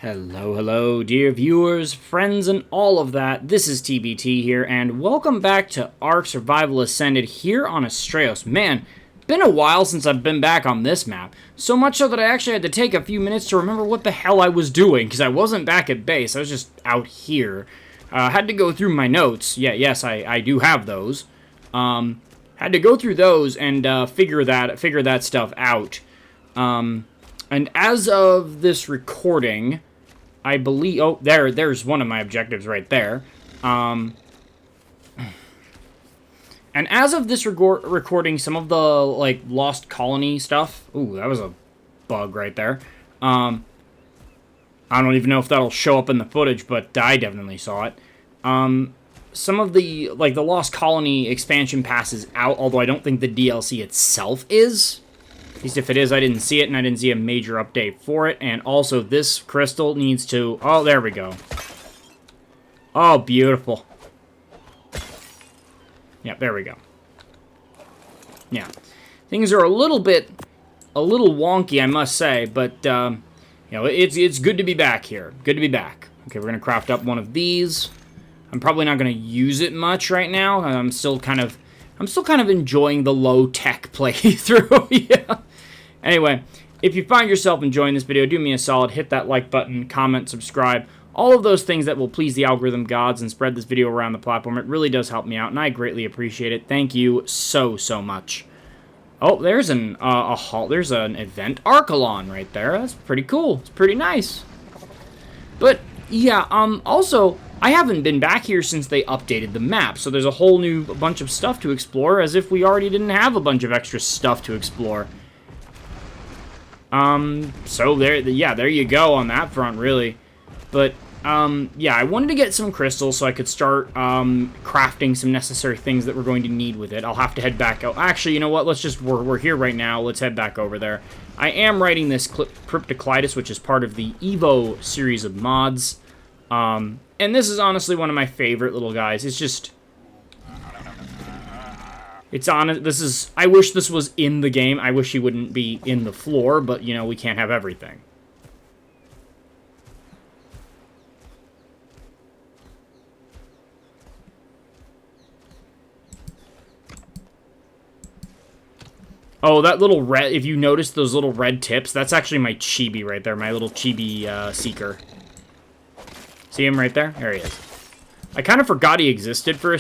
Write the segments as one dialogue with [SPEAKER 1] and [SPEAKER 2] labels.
[SPEAKER 1] Hello, hello, dear viewers, friends, and all of that. This is TBT here, and welcome back to Ark Survival Ascended here on Astraeos. Man, been a while since I've been back on this map. So much so that I actually had to take a few minutes to remember what the hell I was doing, because I wasn't back at base. I was just out here. Had to go through my notes. Yes, I do have those. Had to go through those and figure that stuff out. And as of this recording, I believe... Oh, there's one of my objectives right there. And as of this recording, some of the, like, Lost Colony stuff... Ooh, that was a bug right there. I don't even know if that'll show up in the footage, but I definitely saw it. Some of the, like, the Lost Colony expansion pass is out, although I don't think the DLC itself is. At least if it is, I didn't see it, and I didn't see a major update for it. And also, this crystal needs to... Oh, there we go. Oh, beautiful. Yeah, there we go. Yeah. Things are a little wonky, I must say, but, you know, it's good to be back here. Good to be back. Okay, we're going to craft up one of these. I'm probably not going to use it much right now. I'm still kind of enjoying the low-tech playthrough. Yeah. Anyway, if you find yourself enjoying this video, do me a solid, hit that like button, comment, subscribe, all of those things that will please the algorithm gods and spread this video around the platform. It really does help me out, and I greatly appreciate it. Thank you so much. Oh, there's an event Archelon right there. That's pretty cool. It's pretty nice. But yeah, also, I haven't been back here since they updated the map, so there's a whole new bunch of stuff to explore, as if we already didn't have a bunch of extra stuff to explore. So there you go on that front, really. But, yeah, I wanted to get some crystals so I could start, crafting some necessary things that we're going to need with it. I'll have to head back out. Actually, you know what? We're here right now. Let's head back over there. I am writing this Cryptocleidos, which is part of the Evo series of mods. And this is honestly one of my favorite little guys. It's just... It's honest. I wish this was in the game. I wish he wouldn't be in the floor, but, you know, we can't have everything. Oh, that little red... If you notice those little red tips, that's actually my chibi right there. My little chibi, seeker. See him right there? There he is. I kind of forgot he existed for a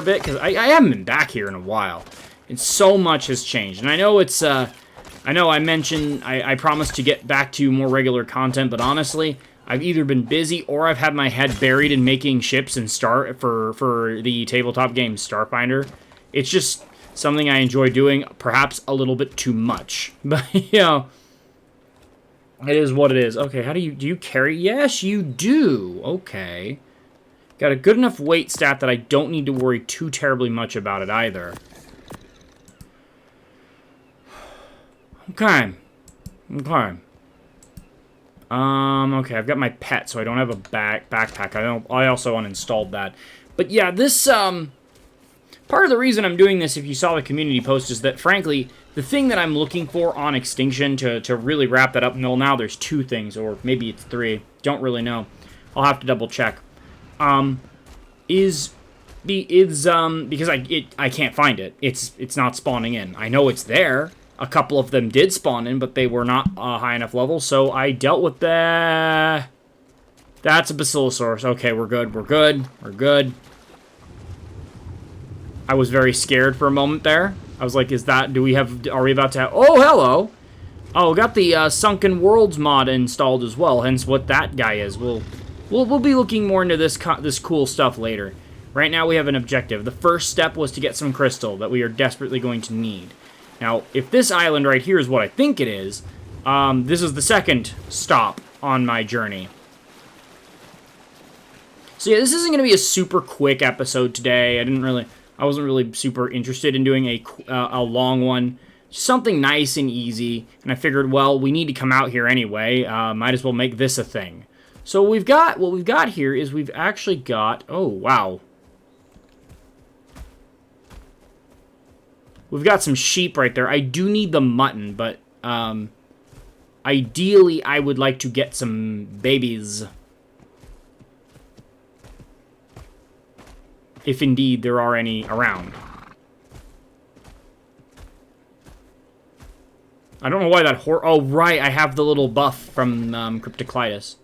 [SPEAKER 1] bit, because I haven't been back here in a while. And so much has changed. And I know it's, I know I mentioned, I promised to get back to more regular content, but honestly, I've either been busy or I've had my head buried in making ships and for the tabletop game Starfinder. It's just something I enjoy doing, perhaps a little bit too much. But, you know, it is what it is. Okay, do you carry? Yes, you do. Okay. Got a good enough weight stat that I don't need to worry too terribly much about it either. Okay. Okay. Okay, I've got my pet, so I don't have a backpack. I also uninstalled that. But yeah, this, part of the reason I'm doing this, if you saw the community post, is that, frankly, the thing that I'm looking for on Extinction to really wrap that up, well, now there's 2 things, or maybe it's 3. Don't really know. I'll have to double check. Because I can't find it. It's not spawning in. I know it's there. A couple of them did spawn in, but they were not high enough level, so I dealt with that. That's a Basilosaurus. Okay, we're good. We're good. We're good. I was very scared for a moment there. I was like, are we about to have... Oh, hello! Oh, got the Sunken Worlds mod installed as well, hence what that guy is. We'll be looking more into this cool stuff later. Right now we have an objective. The first step was to get some crystal that we are desperately going to need. Now, if this island right here is what I think it is, this is the second stop on my journey. So yeah, this isn't going to be a super quick episode today. I wasn't really super interested in doing a long one. Something nice and easy. And I figured, well, we need to come out here anyway. Might as well make this a thing. So what we've got here is we've actually got... Oh, wow. We've got some sheep right there. I do need the mutton, but Ideally, I would like to get some babies. If indeed there are any around. I don't know why that oh, right, I have the little buff from Cryptocleidos.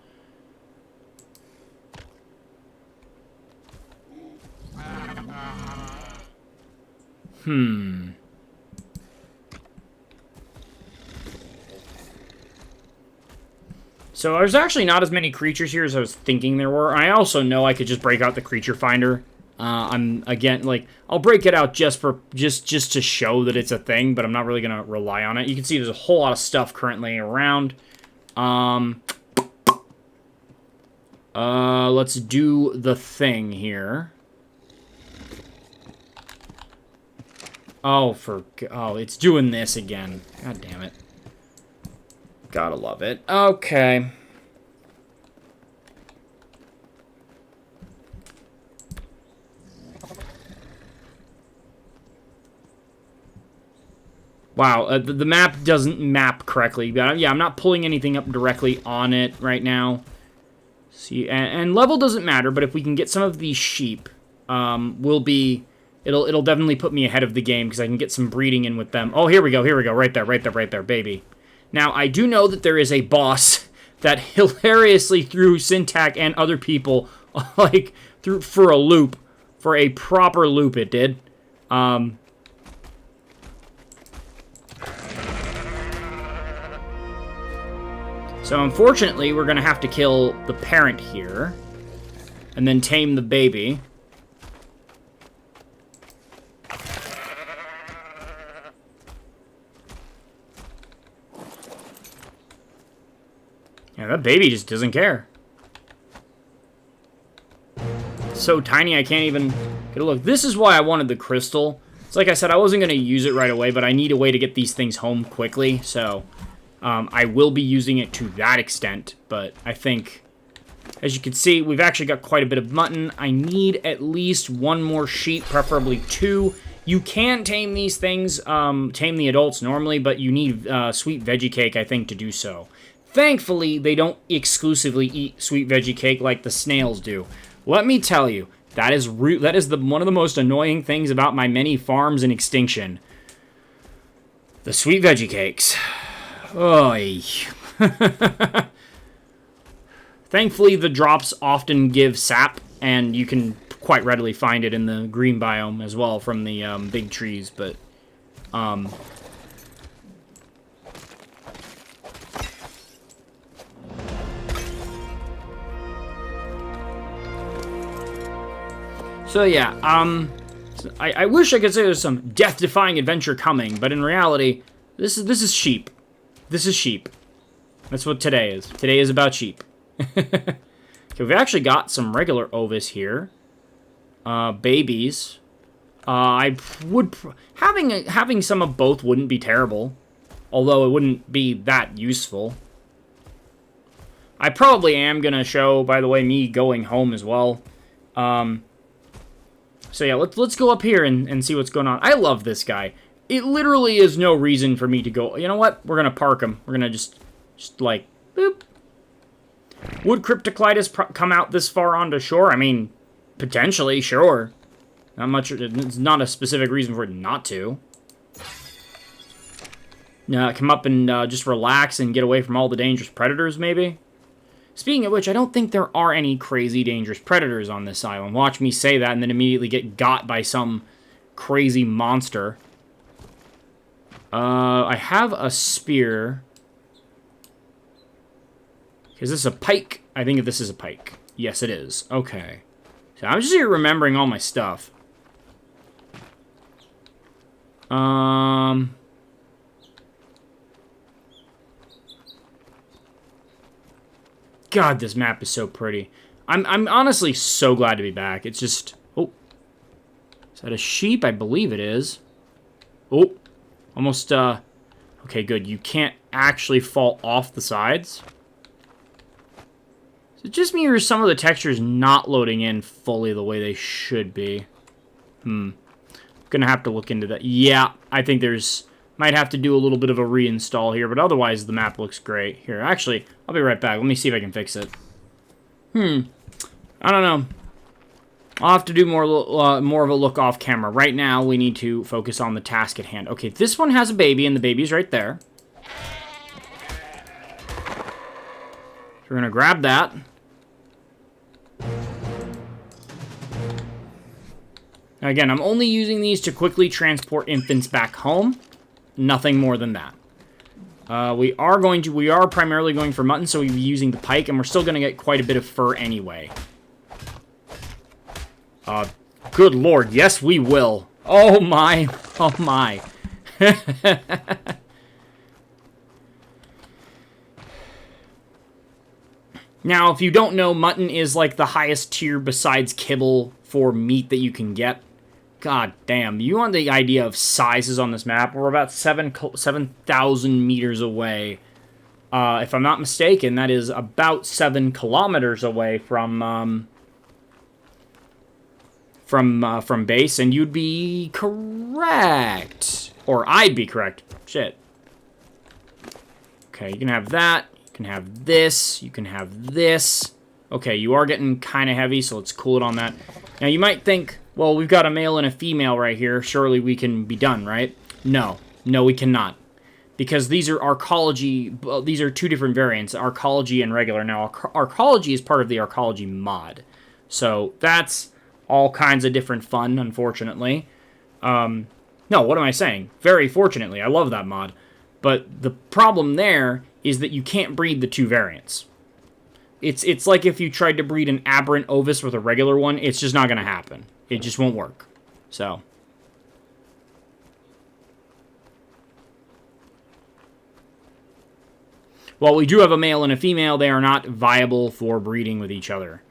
[SPEAKER 1] So there's actually not as many creatures here as I was thinking there were. I also know I could just break out the creature finder. Again, like, I'll break it out just to show that it's a thing, but I'm not really gonna rely on it. You can see there's a whole lot of stuff currently around. Let's do the thing here. Oh, it's doing this again. God damn it. Gotta love it. Okay. Wow, the map doesn't map correctly. Yeah, I'm not pulling anything up directly on it right now. See, and level doesn't matter, but if we can get some of these sheep, it'll definitely put me ahead of the game because I can get some breeding in with them. Oh, here we go, right there, baby. Now, I do know that there is a boss that hilariously threw Syntac and other people, like, for a proper loop it did. So, unfortunately, we're going to have to kill the parent here, and then tame the baby. Yeah, that baby just doesn't care. It's so tiny I can't even get a look. This is why I wanted the crystal. It's like I said, I wasn't going to use it right away, but I need a way to get these things home quickly, so I will be using it to that extent. But I think, as you can see, we've actually got quite a bit of mutton. I need at least one more sheep, preferably 2. You can tame these things, tame the adults normally, but you need sweet veggie cake, I think, to do so. Thankfully, they don't exclusively eat sweet veggie cake like the snails do. Let me tell you, that is one of the most annoying things about my many farms in extinction. The sweet veggie cakes. Oy. Thankfully, the drops often give sap, and you can quite readily find it in the green biome as well from the big trees, but so yeah, I wish I could say there's some death-defying adventure coming, but in reality, this is sheep. This is sheep. That's what today is. Today is about sheep. Okay, we've actually got some regular Ovis here. Babies. Having some of both wouldn't be terrible, although it wouldn't be that useful. I probably am gonna show, by the way, me going home as well. So yeah, let's go up here and see what's going on. I love this guy. It literally is no reason for me to go, you know what? We're gonna park him. We're gonna just like, boop. Would Cryptocleidos come out this far onto shore? I mean, potentially, sure. Not much, it's not a specific reason for it not to. Come up and just relax and get away from all the dangerous predators, maybe? Speaking of which, I don't think there are any crazy dangerous predators on this island. Watch me say that and then immediately get got by some crazy monster. I have a spear. Is this a pike? I think this is a pike. Yes, it is. Okay. So I'm just here remembering all my stuff. God, this map is so pretty. I'm honestly so glad to be back. It's just... Oh. Is that a sheep? I believe it is. Oh. Almost, Okay, good. You can't actually fall off the sides. So it just means some of the textures not loading in fully the way they should be. Gonna have to look into that. Yeah, I think there's Might have to do a little bit of a reinstall here, but otherwise the map looks great. Here, actually, I'll be right back. Let me see if I can fix it. I don't know. I'll have to do more of a look off camera. Right now, we need to focus on the task at hand. Okay, this one has a baby, and the baby's right there. So we're going to grab that. Again, I'm only using these to quickly transport infants back home. Nothing more than that. We are primarily going for mutton, so we'll be using the pike, and we're still going to get quite a bit of fur anyway. Good lord, yes we will. Oh my, oh my. Now, if you don't know, mutton is like the highest tier besides kibble for meat that you can get. God damn, you want the idea of sizes on this map? We're about 7,000 meters away. If I'm not mistaken, that is about 7 kilometers away from base, and you'd be correct. Or I'd be correct. Shit. Okay, you can have that. You can have this. You can have this. Okay, you are getting kind of heavy, so let's cool it on that. Now, you might think, well, we've got a male and a female right here. Surely we can be done, right? No. No, we cannot. Because these are arcology. Well, these are two different variants, arcology and regular. Now, arcology is part of the arcology mod. So, that's all kinds of different fun, unfortunately. No, what am I saying? Very fortunately. I love that mod. But the problem there is that you can't breed the two variants. It's like if you tried to breed an aberrant Ovis with a regular one, it's just not going to happen. It just won't work. So. While we do have a male and a female, they are not viable for breeding with each other.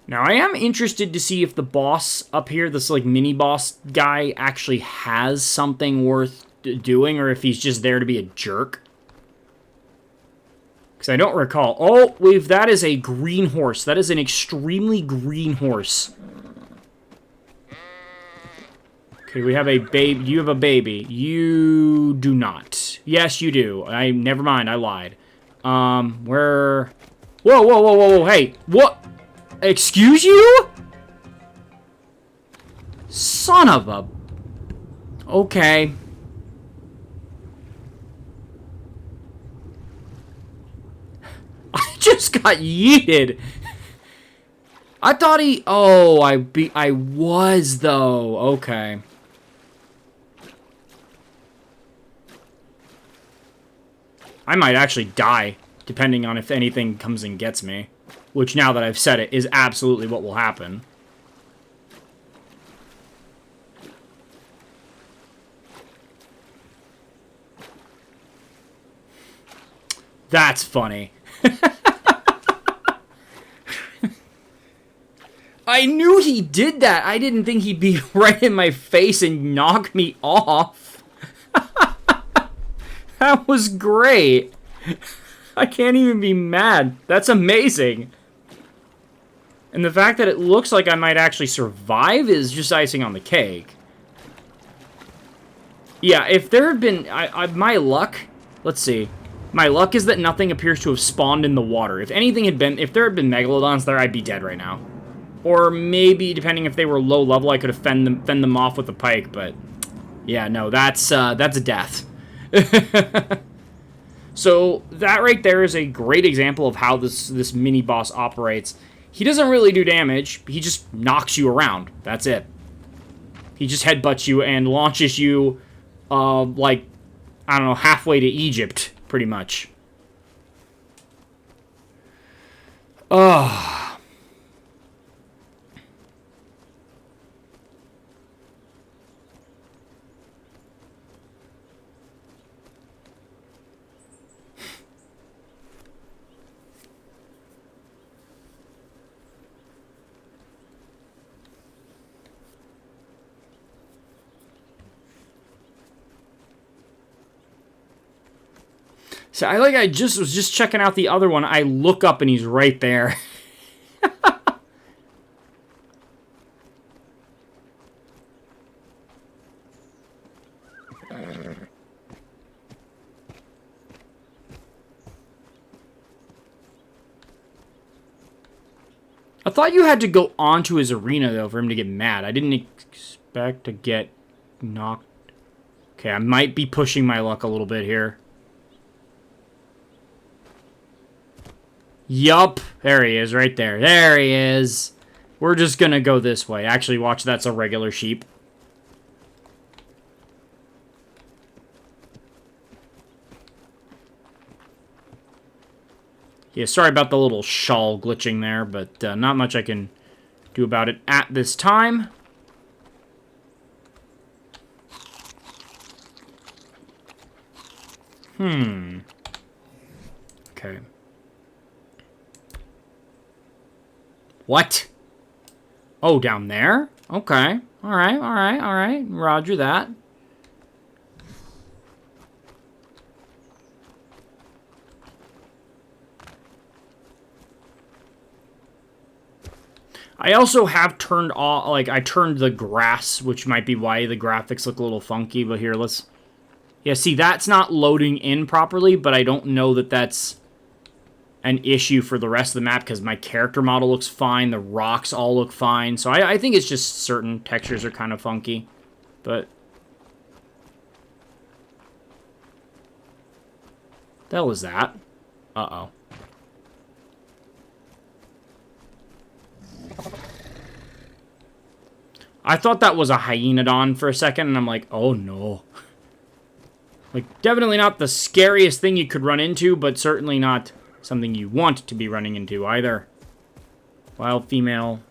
[SPEAKER 1] Now, I am interested to see if the boss up here, this like mini-boss guy, actually has something worth doing, or if he's just there to be a jerk. Because I don't recall. Oh, that is a green horse. That is an extremely green horse. Okay, we have a baby. You have a baby. You do not. Yes, you do. Never mind, I lied. Where... Whoa, whoa, whoa, whoa, whoa, hey. What? Excuse you? Son of a... Okay. I just got yeeted. I thought he... Oh, I was, though. Okay. I might actually die, depending on if anything comes and gets me. Which, now that I've said it, is absolutely what will happen. That's funny. I knew he did that. I didn't think he'd be right in my face and knock me off. That was great. I can't even be mad. That's amazing. And the fact that it looks like I might actually survive is just icing on the cake. Yeah, if there had been... my luck... Let's see. My luck is that nothing appears to have spawned in the water. If anything had been... If there had been megalodons there, I'd be dead right now. Or maybe, depending if they were low level, I could have fend them off with a pike, but... Yeah, no, that's a death. So, that right there is a great example of how this mini-boss operates. He doesn't really do damage, he just knocks you around. That's it. He just headbutts you and launches you, like, I don't know, halfway to Egypt, pretty much. Ugh. So I was just checking out the other one. I look up and he's right there. I thought you had to go onto his arena, though, for him to get mad. I didn't expect to get knocked. Okay, I might be pushing my luck a little bit here. Yup. There he is, right there. There he is. We're just gonna go this way. Actually, watch, that's a regular sheep. Yeah, sorry about the little shawl glitching there, but not much I can do about it at this time. Okay. What? Oh, down there? Okay. Alright, alright, alright. Roger that. I also have turned off, like, I turned the grass, which might be why the graphics look a little funky, but here, let's... Yeah, see, that's not loading in properly, but I don't know that that's an issue for the rest of the map, because my character model looks fine, the rocks all look fine, so I think it's just certain textures are kind of funky, but... The hell is that? Uh-oh. I thought that was a hyenodon for a second, and I'm like, oh no. Like, definitely not the scariest thing you could run into, but certainly not something you want to be running into either. Wild female.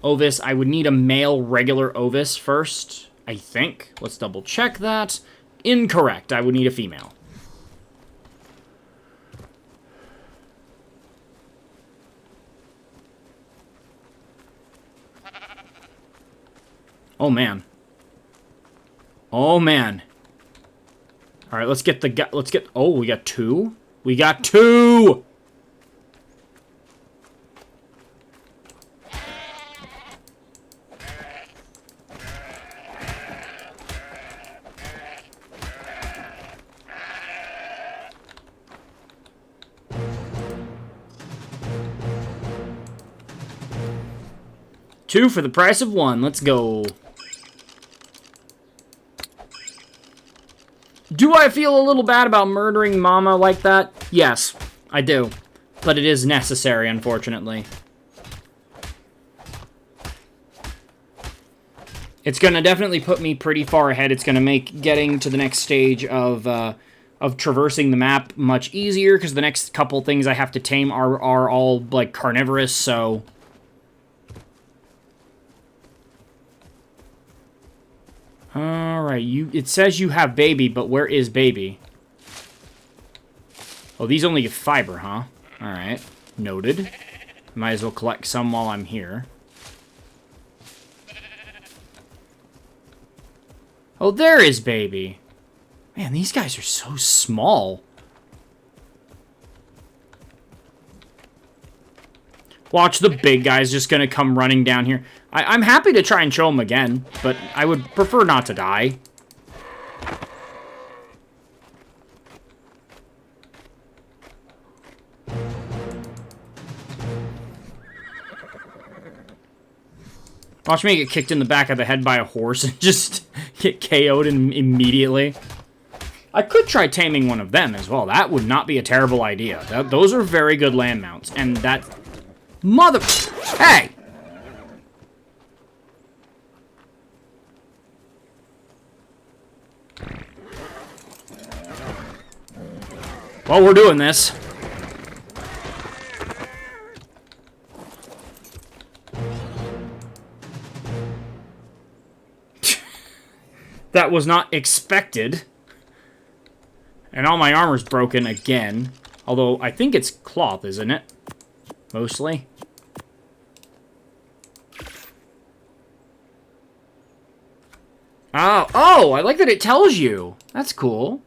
[SPEAKER 1] Ovis. I would need a male regular Ovis first, I think. Let's double check that. Incorrect. I would need a female. Oh, man. Oh, man. All right, let's get the... Let's get... Oh, we got two? We got two! Two for the price of one. Let's go. Do I feel a little bad about murdering Mama like that? Yes, I do. But it is necessary, unfortunately. It's going to definitely put me pretty far ahead. It's going to make getting to the next stage of traversing the map much easier, because the next couple things I have to tame are all, like, carnivorous, so... Alright, it says you have baby, but where is baby? Oh, these only give fiber, huh? Alright, noted. Might as well collect some while I'm here. Oh, there is baby. Man, these guys are so small. Watch, the big guy's just gonna come running down here. I'm happy to try and show him again, but I would prefer not to die. Watch me get kicked in the back of the head by a horse and just get KO'd immediately. I could try taming one of them as well. That would not be a terrible idea. Those are very good land mounts, and that... Mother... Hey! Well, we're doing this. That was not expected. And all my armor's broken again. Although, I think it's cloth, isn't it? Mostly. Oh, I like that it tells you. That's cool.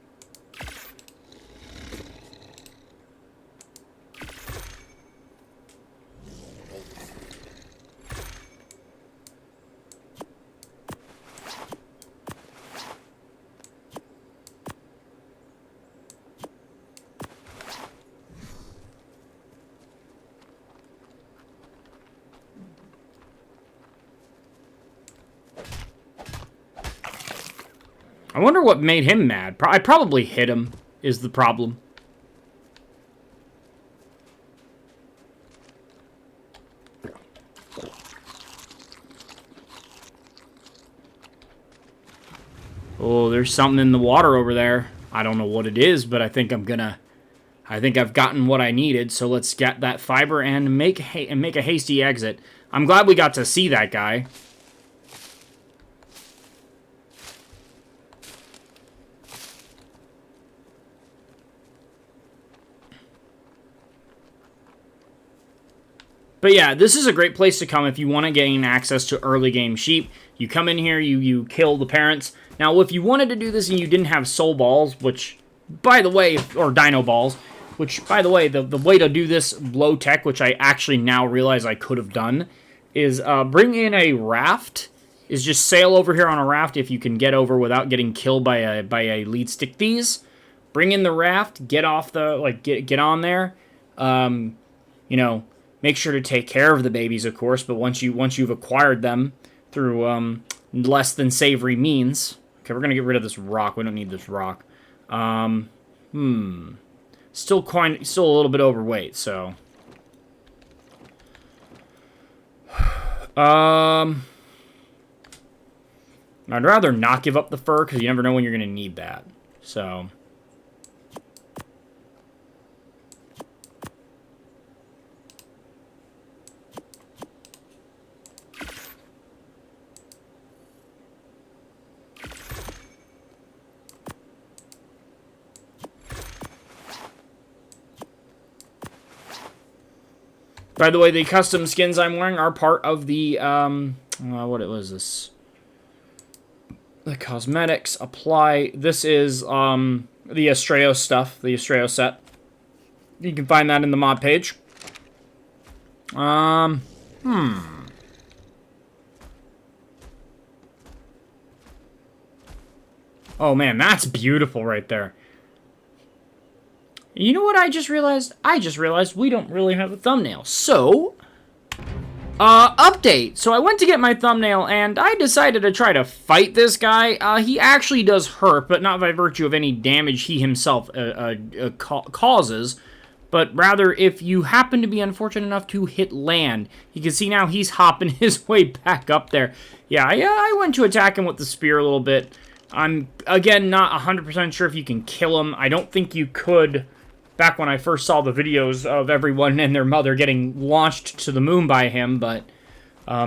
[SPEAKER 1] I wonder what made him mad. I probably hit him, is the problem. Oh, there's something in the water over there. I don't know what it is, but I think I've gotten what I needed, so let's get that fiber and make a hasty exit. I'm glad we got to see that guy. But yeah, this is a great place to come if you want to gain access to early game sheep. You come in here, you kill the parents. Now, if you wanted to do this and you didn't have soul balls, which, by the way, or dino balls, which, by the way, the way to do this low tech, which I actually now realize I could have done, is bring in a raft. Is just sail over here on a raft if you can get over without getting killed by a lead stick thieves. Bring in the raft, get off the, get on there. You know, make sure to take care of the babies, of course, but once you've acquired them through less than savory means. Okay, we're gonna get rid of this rock. We don't need this rock. Still a little bit overweight, so. I'd rather not give up the fur because you never know when you're gonna need that. So. By the way, the custom skins I'm wearing are part of the, what was this? The cosmetics apply. This is, the Astraeos stuff, the Astraeos set. You can find that in the mod page. Oh, man, that's beautiful right there. You know what I just realized? I just realized we don't really have a thumbnail. So, update. So I went to get my thumbnail, and I decided to try to fight this guy. He actually does hurt, but not by virtue of any damage he himself causes, but rather if you happen to be unfortunate enough to hit land. You can see now he's hopping his way back up there. Yeah, I went to attack him with the spear a little bit. I'm, again, not 100% sure if you can kill him. I don't think you could... Back when I first saw the videos of everyone and their mother getting launched to the moon by him, but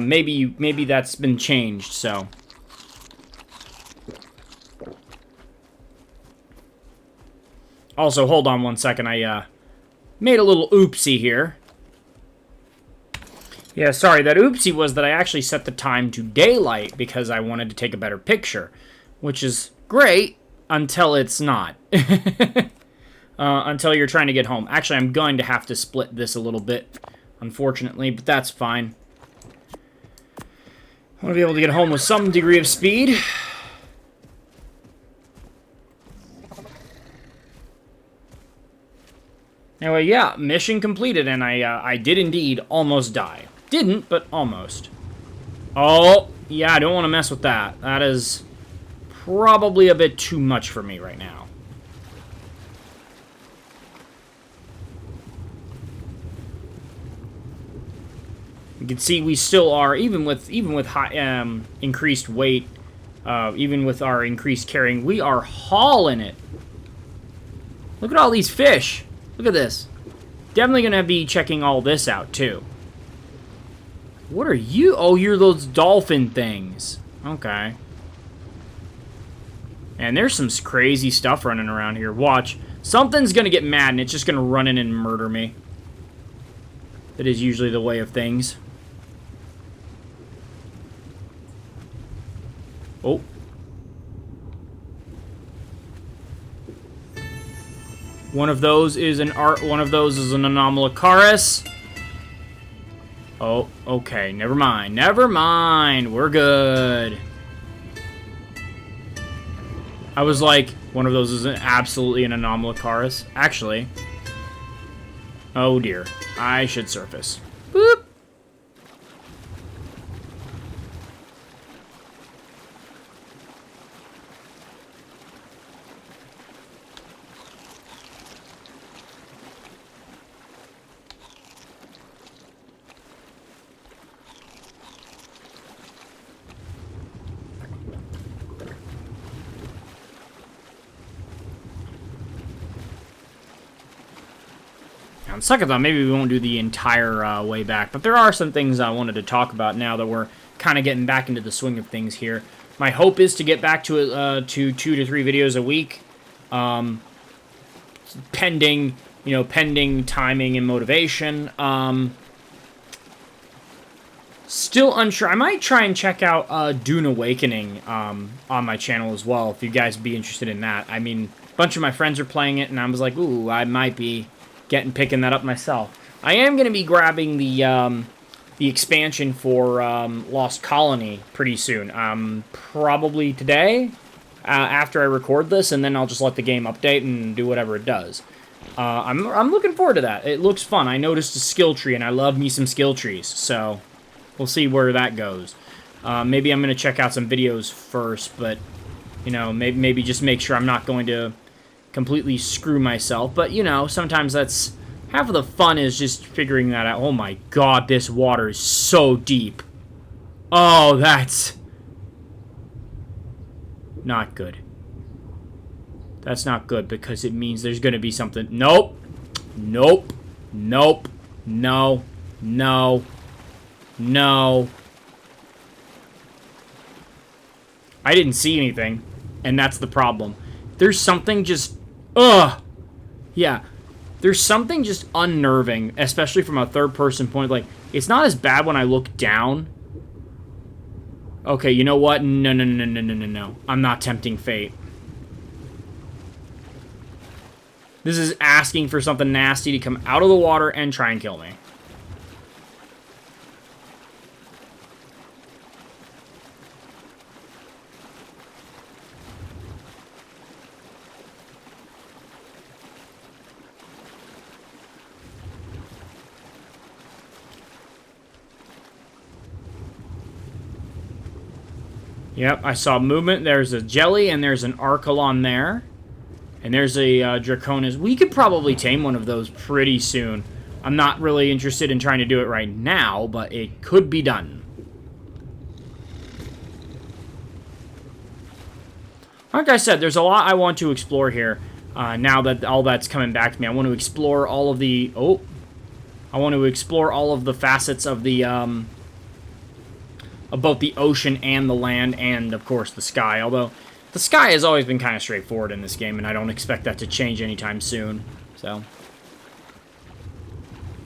[SPEAKER 1] maybe that's been changed, so. Also, hold on one second, I made a little oopsie here. Yeah, sorry, that oopsie was that I actually set the time to daylight because I wanted to take a better picture, which is great until it's not. Until you're trying to get home. Actually, I'm going to have to split this a little bit, unfortunately, but that's fine. I want to be able to get home with some degree of speed. Anyway, yeah, mission completed, and I did indeed almost die. Didn't, but almost. Oh, yeah, I don't want to mess with that. That is probably a bit too much for me right now. You can see we still are, even with high, increased weight, even with our increased carrying, we are hauling it. Look at all these fish. Look at this. Definitely gonna be checking all this out too. What are you? Oh, you're those dolphin things. Okay. And there's some crazy stuff running around here. Watch. Something's gonna get mad and it's just gonna run in and murder me. That is usually the way of things. Oh. One of those is an Anomalocaris. Oh, okay. Never mind. Never mind. We're good. I was like, one of those is absolutely an Anomalocaris. Actually. Oh dear. I should surface. Boop. On second thought, maybe we won't do the entire way back, but there are some things I wanted to talk about now that we're kind of getting back into the swing of things here. My hope is to get back to 2 to 3 videos a week, pending timing and motivation. Still unsure. I might try and check out Dune Awakening on my channel as well, if you guys would be interested in that. I mean, a bunch of my friends are playing it, and I was like, ooh, I might be picking that up myself. I am going to be grabbing the expansion for Lost Colony pretty soon. Probably today, after I record this, and then I'll just let the game update and do whatever it does. I'm looking forward to that. It looks fun. I noticed a skill tree, and I love me some skill trees, so we'll see where that goes. Maybe I'm going to check out some videos first, but, you know, maybe just make sure I'm not going to completely screw myself. But, you know, sometimes that's... half of the fun is just figuring that out. Oh my god, this water is so deep. Oh, that's... not good. That's not good, because it means there's going to be something... Nope. Nope. Nope. No. No. No. I didn't see anything, and that's the problem. There's something just... ugh. Yeah. There's something just unnerving, especially from a third-person point. Like, it's not as bad when I look down. Okay, you know what? No, no, no, no, no, no, no. I'm not tempting fate. This is asking for something nasty to come out of the water and try and kill me. Yep, I saw movement. There's a jelly, and there's an Archelon there. And there's a Draconis. We could probably tame one of those pretty soon. I'm not really interested in trying to do it right now, but it could be done. Like I said, there's a lot I want to explore here. Now that all that's coming back to me, I want to explore all of the... oh! I want to explore all of the facets of the... of both the ocean and the land, and, of course, the sky. Although, the sky has always been kind of straightforward in this game, and I don't expect that to change anytime soon. So,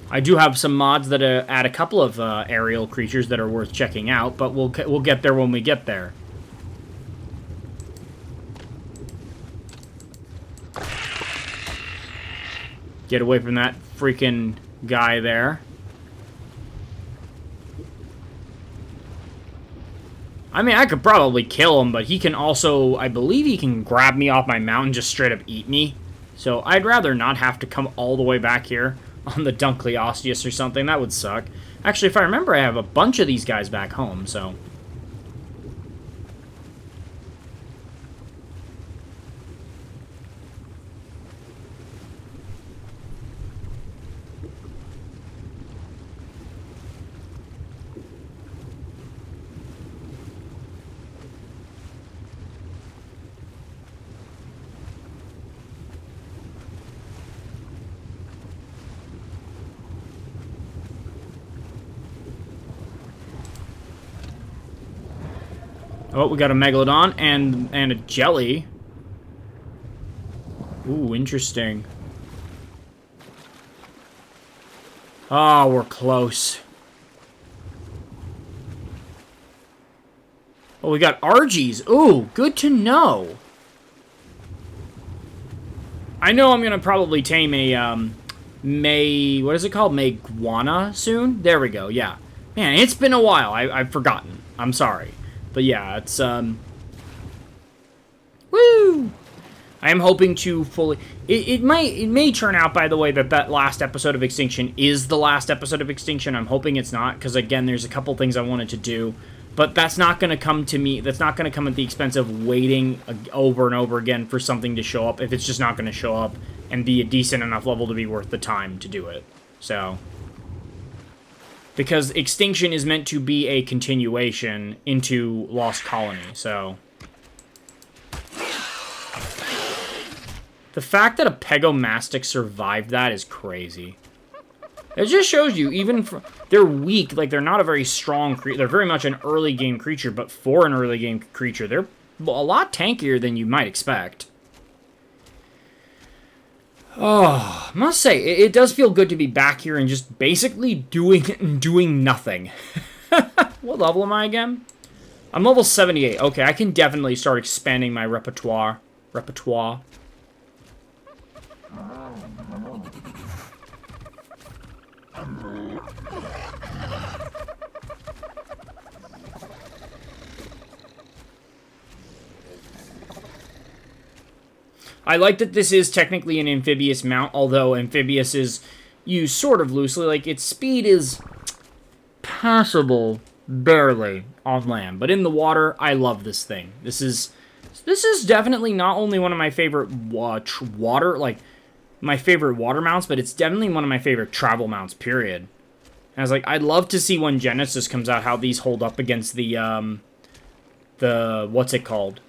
[SPEAKER 1] I do have some mods that add a couple of aerial creatures that are worth checking out, but we'll get there when we get there. Get away from that freaking guy there. I mean, I could probably kill him, but he can also... I believe he can grab me off my mount and just straight up eat me. So I'd rather not have to come all the way back here on the Dunkleosteus or something. That would suck. Actually, if I remember, I have a bunch of these guys back home, so... oh, we got a Megalodon and a jelly. Ooh, interesting. Oh, we're close. Oh, we got Argies. Ooh, good to know. I know I'm going to probably tame a, what is it called? Meguana soon? There we go, yeah. Man, it's been a while. I've forgotten. I'm sorry. But yeah, it's, woo! I am hoping to fully... It may turn out, by the way, that last episode of Extinction is the last episode of Extinction. I'm hoping it's not, because, again, there's a couple things I wanted to do. But that's not going to come to me... That's not going to come at the expense of waiting over and over again for something to show up, if it's just not going to show up and be a decent enough level to be worth the time to do it. So... because Extinction is meant to be a continuation into Lost Colony, so... the fact that a Pegomastic survived that is crazy. It just shows you, even for, they're weak, like they're not a very strong creature. They're very much an early game creature, but for an early game creature, they're a lot tankier than you might expect. Oh, I must say, it does feel good to be back here and just basically doing nothing. What level am I again? I'm level 78. Okay, I can definitely start expanding my repertoire. I like that this is technically an amphibious mount, although amphibious is used sort of loosely. Like, its speed is passable, barely, on land. But in the water, I love this thing. This is definitely not only one of my favorite my favorite water mounts, but it's definitely one of my favorite travel mounts, period. And I was like, I'd love to see when Genesis comes out how these hold up against the what's it called?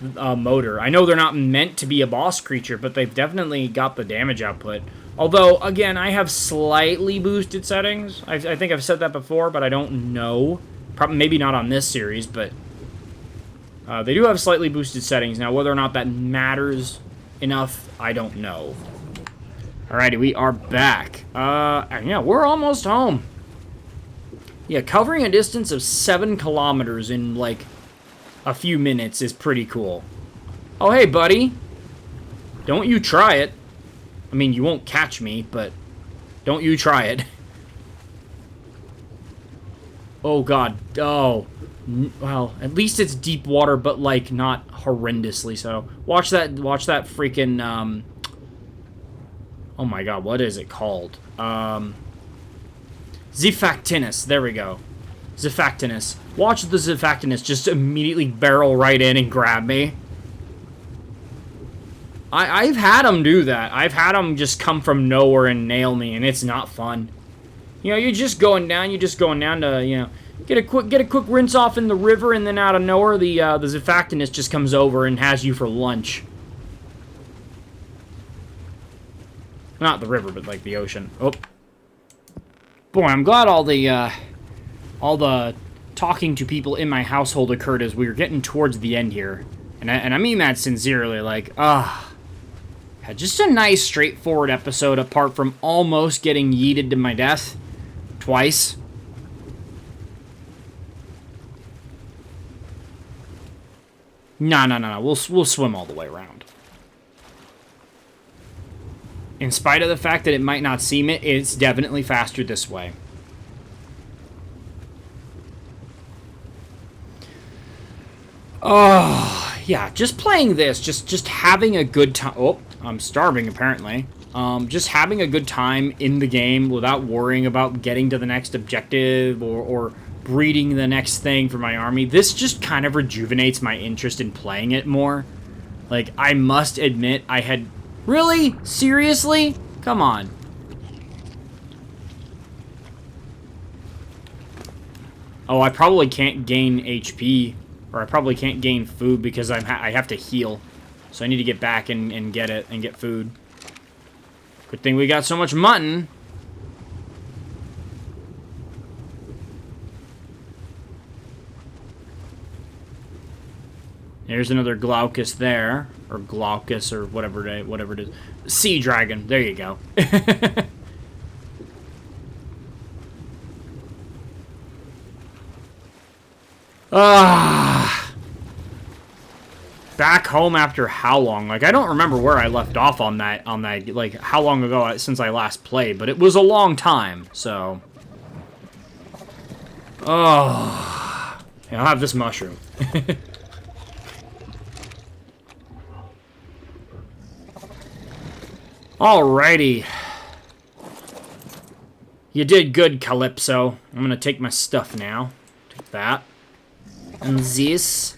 [SPEAKER 1] Motor. I know they're not meant to be a boss creature, but they've definitely got the damage output. Although, again, I have slightly boosted settings. I think I've said that before, but I don't know. Probably, maybe not on this series, but they do have slightly boosted settings. Now, whether or not that matters enough, I don't know. Alrighty, we are back. And yeah, we're almost home. Yeah, covering a distance of 7 kilometers in, like, a few minutes is pretty cool. Oh, hey, buddy. Don't you try it. I mean, you won't catch me, but don't you try it. Oh, God. Oh. Well, at least it's deep water, but, like, not horrendously so. Watch that freaking, oh, my God. What is it called? Zifactinus. There we go. Zifactinus. Watch the Zifactinus just immediately barrel right in and grab me. I've had them do that. I've had them just come from nowhere and nail me, and it's not fun. You know, you're just going down to, you know, get a quick rinse off in the river, and then out of nowhere, the Zifactinus just comes over and has you for lunch. Not the river, but like the ocean. Oh. Boy, I'm glad all the talking to people in my household occurred as we were getting towards the end here. And I mean that sincerely, like, just a nice, straightforward episode, apart from almost getting yeeted to my death. Twice. No. We'll swim all the way around. In spite of the fact that it might not seem it, it's definitely faster this way. Oh, yeah, just playing this, just having a good time. Oh, I'm starving, apparently. Just having a good time in the game without worrying about getting to the next objective or breeding the next thing for my army. This just kind of rejuvenates my interest in playing it more. Like, I must admit, I had... Really? Seriously? Come on. Oh, I probably can't gain HP, or I probably can't gain food because I have to heal. So I need to get back and get it, and get food. Good thing we got so much mutton. There's another Glaucus there, or Glaucus, or whatever it is. Sea dragon. There you go. Back home after how long? Like, I don't remember where I left off on that, like, how long ago since I last played, but it was a long time, so. Oh. Yeah, I'll have this mushroom. Alrighty. You did good, Calypso. I'm gonna take my stuff now. Take that. And this.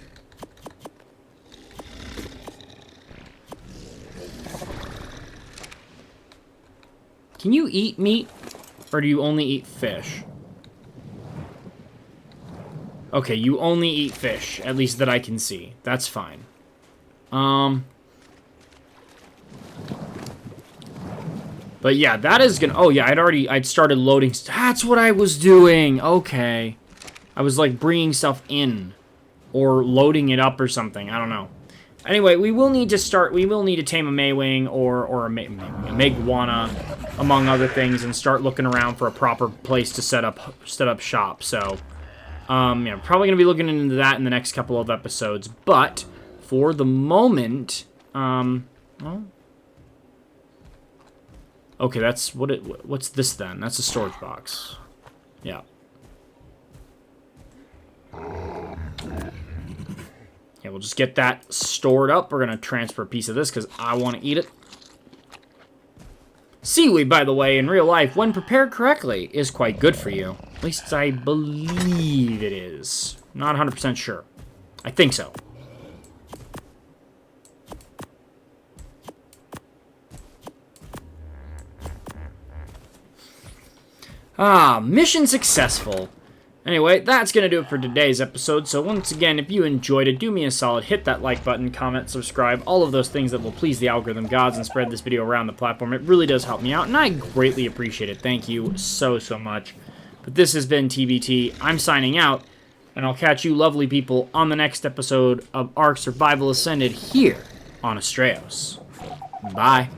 [SPEAKER 1] Can you eat meat? Or do you only eat fish? Okay, you only eat fish. At least that I can see. That's fine. But yeah, that is gonna... Oh yeah, I'd started loading... That's what I was doing! Okay. I was like bringing stuff in. Or loading it up or something. I don't know. Anyway, we will need to tame a Maywing or a Megwana, among other things, and start looking around for a proper place to set up shop. So, yeah, probably going to be looking into that in the next couple of episodes. But, for the moment, well... Okay, that's... What's this then? That's a storage box. Yeah. Yeah, we'll just get that stored up. We're going to transfer a piece of this because I want to eat it. Seaweed, by the way, in real life, when prepared correctly, is quite good for you. At least I believe it is. Not 100% sure. I think so. Mission successful. Anyway, that's going to do it for today's episode, so once again, if you enjoyed it, do me a solid, hit that like button, comment, subscribe, all of those things that will please the algorithm gods and spread this video around the platform. It really does help me out, and I greatly appreciate it. Thank you so much. But this has been TBT. I'm signing out, and I'll catch you lovely people on the next episode of Ark Survival Ascended here on Astraeos. Bye.